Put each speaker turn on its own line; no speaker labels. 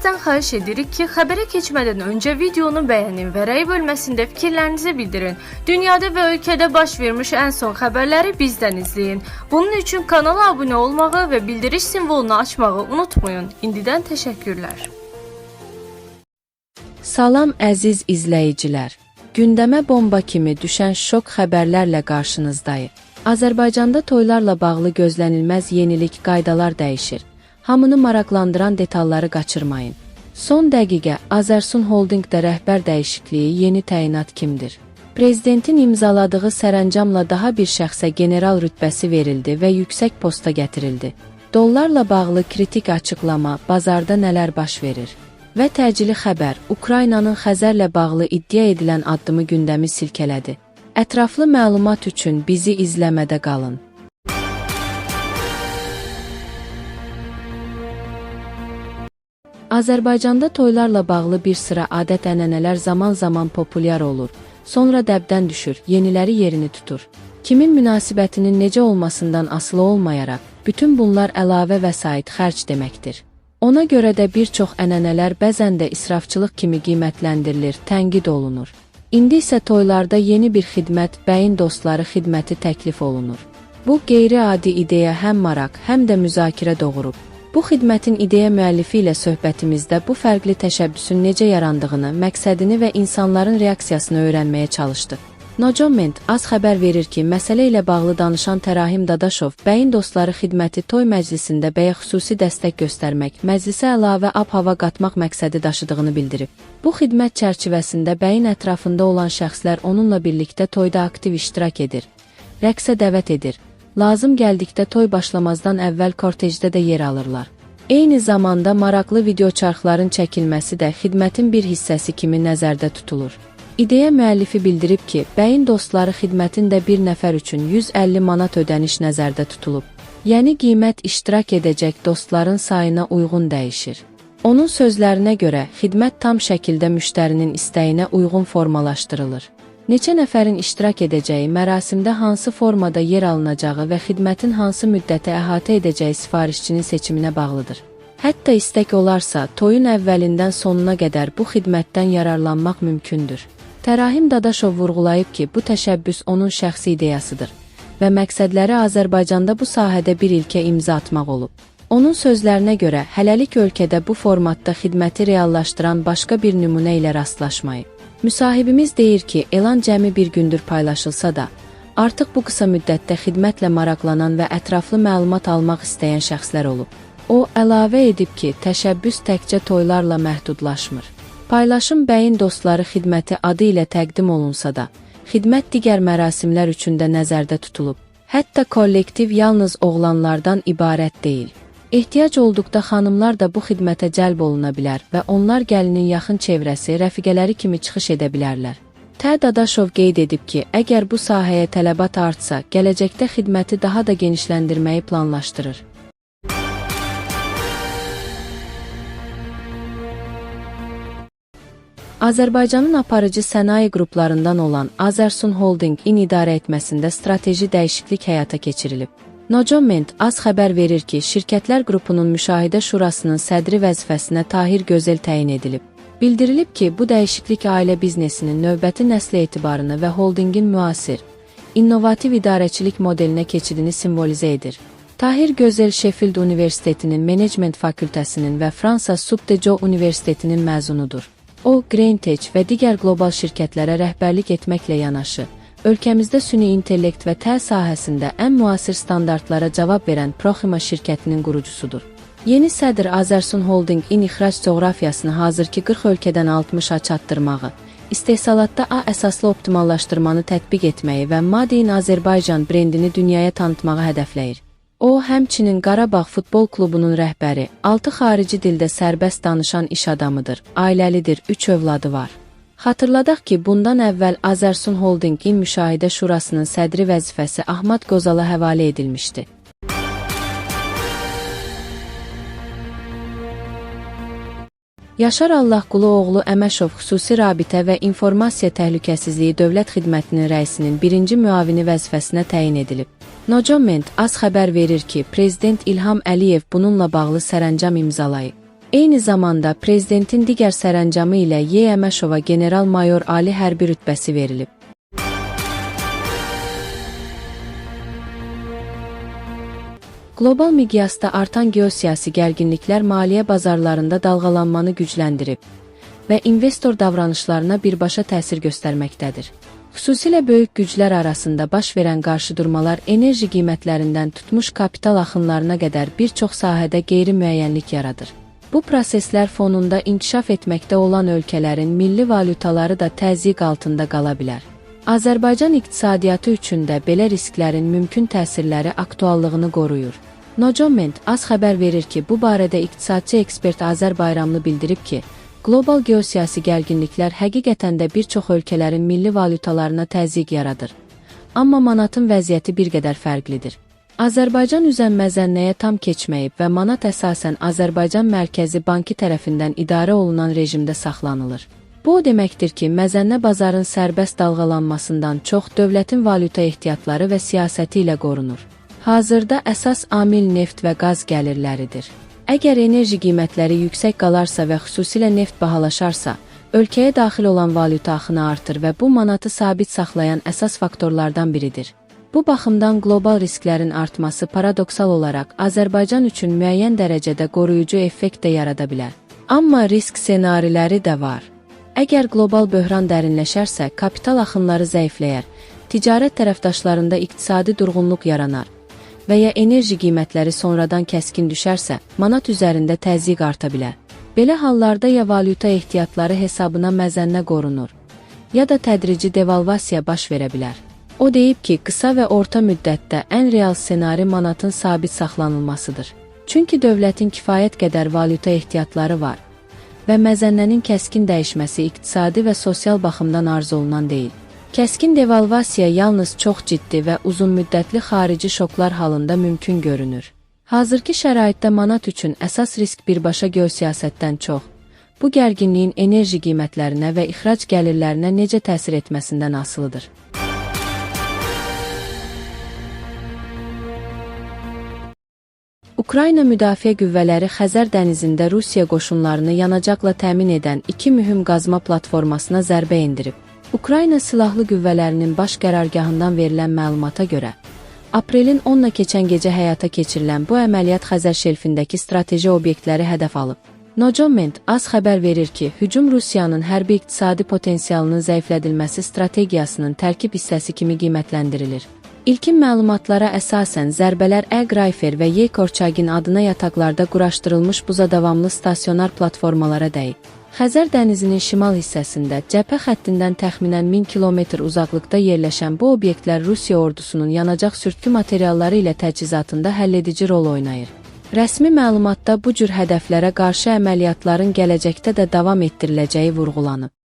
Sizdən xahiş edirik ki, xəbərə keçmədən öncə videonu bəyənin və rəy bölməsində fikirlərinizi bildirin. Dünyada və ölkədə baş vermiş ən son xəbərləri bizdən izləyin. Bunun üçün kanala abunə olmağı və bildiriş simvolunu açmağı unutmayın. İndidən təşəkkürlər.
Salam əziz izləyicilər. Gündəmə bomba kimi düşən şok xəbərlərlə qarşınızdayıq. Azərbaycanda toylarla bağlı gözlənilməz yenilik, qaydalar dəyişir. Hamını maraqlandıran detalları qaçırmayın. Son dəqiqə Azərsun Holdingdə rəhbər dəyişikliyi, yeni təyinat kimdir? Prezidentin imzaladığı sərəncamla daha bir şəxsə general rütbəsi verildi və yüksək posta gətirildi. Dollarla bağlı kritik açıqlama, bazarda nələr baş verir? Və təcili xəbər, Ukraynanın Xəzərlə bağlı iddia edilən addımı gündəmi silkələdi. Ətraflı məlumat üçün bizi izləmədə qalın. Azərbaycanda toylarla bağlı bir sıra adət-ənənələr zaman-zaman populyar olur, sonra dəbdən düşür, yeniləri yerini tutur. Kimin münasibətinin necə olmasından asılı olmayaraq, bütün bunlar əlavə vəsait, xərc deməkdir. Ona görə də bir çox ənənələr bəzən də israfçılıq kimi qiymətləndirilir, tənqid olunur. İndi isə toylarda yeni bir xidmət, bəyin dostları xidməti təklif olunur. Bu qeyri-adi ideya həm maraq, həm də müzakirə doğurub. Bu xidmətin ideya müəllifi ilə söhbətimizdə bu fərqli təşəbbüsün necə yarandığını, məqsədini və insanların reaksiyasını öyrənməyə çalışdıq. Nocoment az xəbər verir ki, məsələ ilə bağlı danışan Tərahim Dadaşov, bəyin dostları xidməti toy məclisində bəyə xüsusi dəstək göstərmək, məclisə əlavə ab-hava qatmaq məqsədi daşıdığını bildirib. Bu xidmət çərçivəsində bəyin ətrafında olan şəxslər onunla birlikdə toyda aktiv iştirak edir, rəqsə dəvət edir. Lazım gəldikdə toy başlamazdan əvvəl kortejdə də yer alırlar. Eyni zamanda maraqlı videoçarxların çəkilməsi də xidmətin bir hissəsi kimi nəzərdə tutulur. İdeya müəllifi bildirib ki, bəyin dostları xidmətində bir nəfər üçün 150 manat ödəniş nəzərdə tutulub. Yəni qiymət iştirak edəcək dostların sayına uyğun dəyişir. Onun sözlərinə görə, xidmət tam şəkildə müştərinin istəyinə uyğun formalaşdırılır. Neçə nəfərin iştirak edəcəyi, mərasimdə hansı formada yer alınacağı və xidmətin hansı müddəti əhatə edəcəyi sifarişçinin seçiminə bağlıdır. Hətta istək olarsa, toyun əvvəlindən sonuna qədər bu xidmətdən yararlanmaq mümkündür. Tərahim Dadaşov vurğulayıb ki, bu təşəbbüs onun şəxsi ideyasıdır və məqsədləri Azərbaycanda bu sahədə bir ilkə imza atmaq olub. Onun sözlərinə görə, hələlik ölkədə bu formatda xidməti reallaşdıran başqa bir nümunə ilə rastlaşmayıb. Müsahibimiz deyir ki, elan cəmi bir gündür paylaşılsa da, artıq bu qısa müddətdə xidmətlə maraqlanan və ətraflı məlumat almaq istəyən şəxslər olub. O, əlavə edib ki, təşəbbüs təkcə toylarla məhdudlaşmır. Paylaşım bəyin dostları xidməti adı ilə təqdim olunsa da, xidmət digər mərasimlər üçün də nəzərdə tutulub. Hətta kollektiv yalnız oğlanlardan ibarət deyil. Ehtiyac olduqda xanımlar da bu xidmətə cəlb oluna bilər və onlar gəlinin yaxın çevrəsi, rəfiqələri kimi çıxış edə bilərlər. Dadaşov qeyd edib ki, əgər bu sahəyə tələbat artsa, gələcəkdə xidməti daha da genişləndirməyi planlaşdırır. Azərbaycanın aparıcı sənaye qruplarından olan Azərsun Holdingin idarə etməsində strateji dəyişiklik həyata keçirilib. Nocoment az xəbər verir ki, şirkətlər qrupunun müşahidə şurasının sədri vəzifəsinə Tahir Gözəl təyin edilib. Bildirilib ki, bu dəyişiklik ailə biznesinin növbəti nəsli etibarını və holdingin müasir, innovativ idarəçilik modelinə keçidini simvolizə edir. Tahir Gözəl Sheffield Universitetinin Menecment Fakültəsinin və Fransa Subdejo Universitetinin məzunudur. O, GreenTech və digər qlobal şirkətlərə rəhbərlik etməklə yanaşı, ölkəmizdə süni intellekt və təl sahəsində ən müasir standartlara cavab verən Proxima şirkətinin qurucusudur. Yeni sədr Azərsun Holdingin ixrac coğrafiyasını hazırki 40 ölkədən 60-a çatdırmağı, istehsalatda A əsaslı optimallaşdırmanı tətbiq etməyi və Made in Azərbaycan brendini dünyaya tanıtmağı hədəfləyir. O, həmçinin Qarabağ Futbol Klubunun rəhbəri, 6 xarici dildə sərbəst danışan iş adamıdır, ailəlidir, 3 övladı var. Xatırladaq ki, bundan əvvəl Azərsun Holdingin müşahidə şurasının sədri vəzifəsi Ahmad Qozala həvalə edilmişdi. Yaşar Allahqulu oğlu Əməşov xüsusi rabitə və informasiya təhlükəsizliyi dövlət xidmətinin rəisinin birinci müavini vəzifəsinə təyin edilib. Nocoment az xəbər verir ki, Prezident İlham Əliyev bununla bağlı sərəncam imzalayıb. Eyni zamanda prezidentin digər sərəncamı ilə YMŞova general-mayor ali hərbi rütbəsi verilib. Qlobal miqyasda artan geosiyasi gərginliklər maliyyə bazarlarında dalğalanmanı gücləndirib və investor davranışlarına birbaşa təsir göstərməkdədir. Xüsusilə böyük güclər arasında baş verən qarşıdurmalar enerji qiymətlərindən tutmuş kapital axınlarına qədər bir çox sahədə qeyri-müəyyənlik yaradır. Bu proseslər fonunda inkişaf etməkdə olan ölkələrin milli valyutaları da təzyiq altında qala bilər. Azərbaycan iqtisadiyyatı üçün də belə risklərin mümkün təsirləri aktuallığını qoruyur. Nocoment az xəbər verir ki, bu barədə iqtisadçı ekspert Azər Bayramlı bildirib ki, qlobal geosiyasi gərginliklər həqiqətən də bir çox ölkələrin milli valyutalarına təzyiq yaradır. Amma manatın vəziyyəti bir qədər fərqlidir. Azərbaycan üzən məzənnəyə tam keçməyib və manat əsasən Azərbaycan Mərkəzi Bankı tərəfindən idarə olunan rejimdə saxlanılır. Bu o deməkdir ki, məzənnə bazarın sərbəst dalğalanmasından çox dövlətin valyuta ehtiyatları və siyasəti ilə qorunur. Hazırda əsas amil neft və qaz gəlirləridir. Əgər enerji qiymətləri yüksək qalarsa və xüsusilə neft bahalaşarsa, ölkəyə daxil olan valyuta axını artır və bu manatı sabit saxlayan əsas faktorlardan biridir. Bu baxımdan qlobal risklərin artması paradoksal olaraq Azərbaycan üçün müəyyən dərəcədə qoruyucu effekt də yarada bilər. Amma risk ssenariləri də var. Əgər qlobal böhran dərinləşərsə, kapital axınları zəifləyər, ticarət tərəfdaşlarında iqtisadi durğunluq yaranar və ya enerji qiymətləri sonradan kəskin düşərsə, manat üzərində təzyiq arta bilər. Belə hallarda ya valyuta ehtiyatları hesabına məzənnə qorunur, ya da tədrici devalvasiya baş verə bilər. O deyib ki, qısa və orta müddətdə ən real ssenari manatın sabit saxlanılmasıdır. Çünki dövlətin kifayət qədər valyuta ehtiyatları var və məzənnənin kəskin dəyişməsi iqtisadi və sosial baxımdan arzu olunan deyil. Kəskin devalvasiya yalnız çox ciddi və uzunmüddətli xarici şoklar halında mümkün görünür. Hazırki şəraitdə manat üçün əsas risk birbaşa geosiyasətdən çox, bu gərginliyin enerji qiymətlərinə və ixrac gəlirlərinə necə təsir etməsindən asılıdır. Ukrayna Müdafiə Qüvvələri Xəzər dənizində Rusiya qoşunlarını yanacaqla təmin edən 2 mühüm qazma platformasına zərbə endirib. Ukrayna Silahlı Qüvvələrinin baş qərargahından verilən məlumata görə, aprelin 10-na keçən gecə həyata keçirilən bu əməliyyat Xəzər şelfindəki strateji obyektləri hədəf alıb. Nocoment az xəbər verir ki, hücum Rusiyanın hərbi iqtisadi potensialının zəiflədilməsi strategiyasının tərkib hissəsi kimi qiymətləndirilir. İlkin məlumatlara əsasən zərbələr Əq-Rayfer və Yey-Korçagin adına yataqlarda quraşdırılmış buzadavamlı stasionar platformalara dəyib. Xəzər dənizinin şimal hissəsində cəbhə xəttindən təxminən 1000 km uzaqlıqda yerləşən bu obyektlər Rusiya ordusunun yanacaq sürtkü materialları ilə təchizatında həlledici rol oynayır. Rəsmi məlumatda bu cür hədəflərə qarşı əməliyyatların gələcəkdə də davam etdiriləcəyi vurğulanıb.